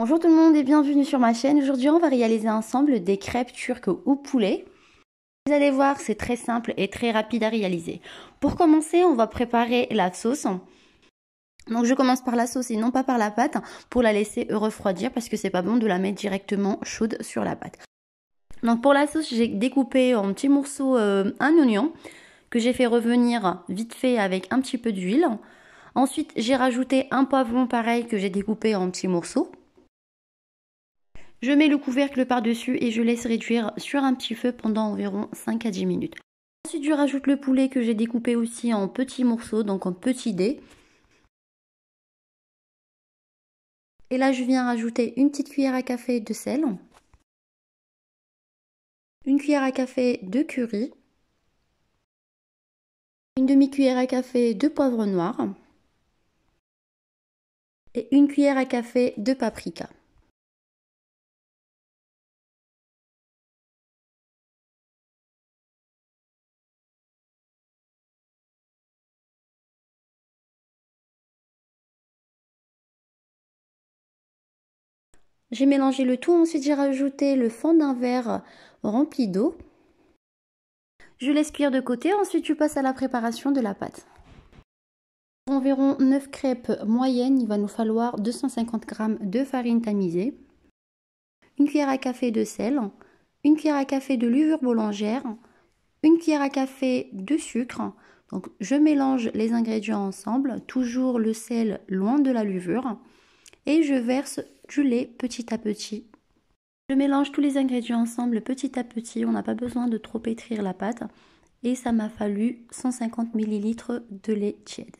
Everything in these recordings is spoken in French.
Bonjour tout le monde et bienvenue sur ma chaîne. Aujourd'hui on va réaliser ensemble des crêpes turques au poulet. Vous allez voir, c'est très simple et très rapide à réaliser. Pour commencer, on va préparer la sauce. Donc je commence par la sauce et non pas par la pâte pour la laisser refroidir parce que c'est pas bon de la mettre directement chaude sur la pâte. Donc pour la sauce, j'ai découpé en petits morceaux un oignon que j'ai fait revenir vite fait avec un petit peu d'huile. Ensuite, j'ai rajouté un poivron pareil que j'ai découpé en petits morceaux. Je mets le couvercle par-dessus et je laisse réduire sur un petit feu pendant environ 5 à 10 minutes. Ensuite, je rajoute le poulet que j'ai découpé aussi en petits morceaux, donc en petits dés. Et là, je viens rajouter une petite cuillère à café de sel, une cuillère à café de curry, une demi-cuillère à café de poivre noir et une cuillère à café de paprika. J'ai mélangé le tout, ensuite j'ai rajouté le fond d'un verre rempli d'eau. Je laisse cuire de côté, ensuite je passe à la préparation de la pâte. Pour environ 9 crêpes moyennes, il va nous falloir 250 g de farine tamisée, une cuillère à café de sel, une cuillère à café de levure boulangère, une cuillère à café de sucre. Donc je mélange les ingrédients ensemble, toujours le sel loin de la levure, et je verse du lait petit à petit. Je mélange tous les ingrédients ensemble petit à petit, on n'a pas besoin de trop pétrir la pâte, et ça m'a fallu 150 ml de lait tiède.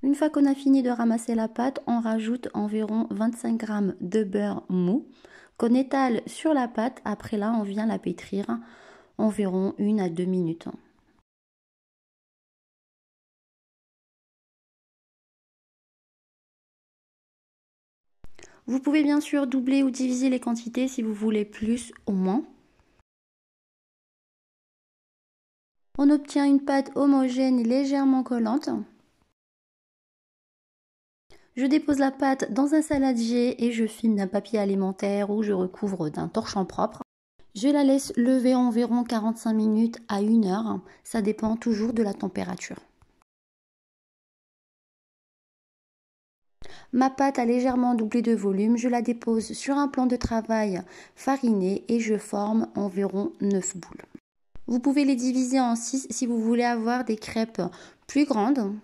Une fois qu'on a fini de ramasser la pâte, on rajoute environ 25 g de beurre mou qu'on étale sur la pâte. Après là, on vient la pétrir environ 1 à 2 minutes. Vous pouvez bien sûr doubler ou diviser les quantités si vous voulez plus ou moins. On obtient une pâte homogène et légèrement collante. Je dépose la pâte dans un saladier et je filme d'un papier alimentaire ou je recouvre d'un torchon propre. Je la laisse lever environ 45 minutes à 1 heure, ça dépend toujours de la température. Ma pâte a légèrement doublé de volume, je la dépose sur un plan de travail fariné et je forme environ 9 boules. Vous pouvez les diviser en 6 si vous voulez avoir des crêpes plus grandes.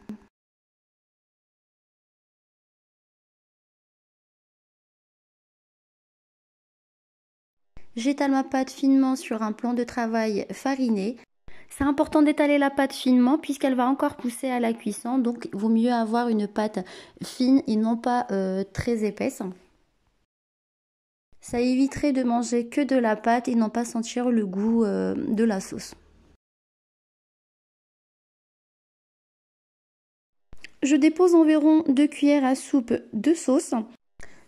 J'étale ma pâte finement sur un plan de travail fariné. C'est important d'étaler la pâte finement puisqu'elle va encore pousser à la cuisson, donc il vaut mieux avoir une pâte fine et non pas très épaisse. Ça éviterait de manger que de la pâte et non pas sentir le goût de la sauce. Je dépose environ 2 cuillères à soupe de sauce.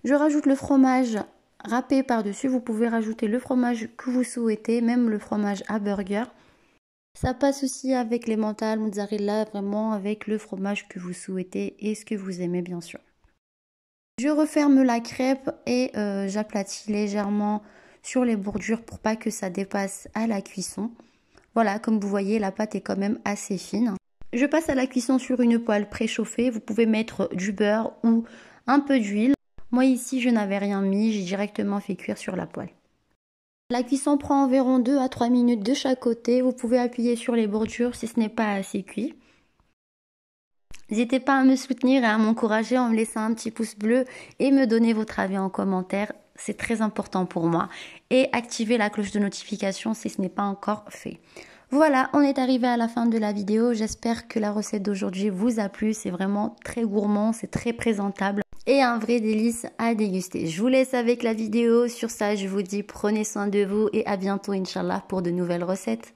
Je rajoute le fromage râpé par-dessus. Vous pouvez rajouter le fromage que vous souhaitez, même le fromage à burger. Ça passe aussi avec les mentales, mozzarella, vraiment avec le fromage que vous souhaitez et ce que vous aimez bien sûr. Je referme la crêpe et j'aplatis légèrement sur les bordures pour pas que ça dépasse à la cuisson. Voilà, comme vous voyez, la pâte est quand même assez fine. Je passe à la cuisson sur une poêle préchauffée. Vous pouvez mettre du beurre ou un peu d'huile. Moi ici, je n'avais rien mis, j'ai directement fait cuire sur la poêle. La cuisson prend environ 2 à 3 minutes de chaque côté. Vous pouvez appuyer sur les bordures si ce n'est pas assez cuit. N'hésitez pas à me soutenir et à m'encourager en me laissant un petit pouce bleu et me donner votre avis en commentaire. C'est très important pour moi. Et activez la cloche de notification si ce n'est pas encore fait. Voilà, on est arrivé à la fin de la vidéo. J'espère que la recette d'aujourd'hui vous a plu. C'est vraiment très gourmand, c'est très présentable. et un vrai délice à déguster. Je vous laisse avec la vidéo. Sur ça, je vous dis prenez soin de vous et à bientôt, Inch'Allah, pour de nouvelles recettes.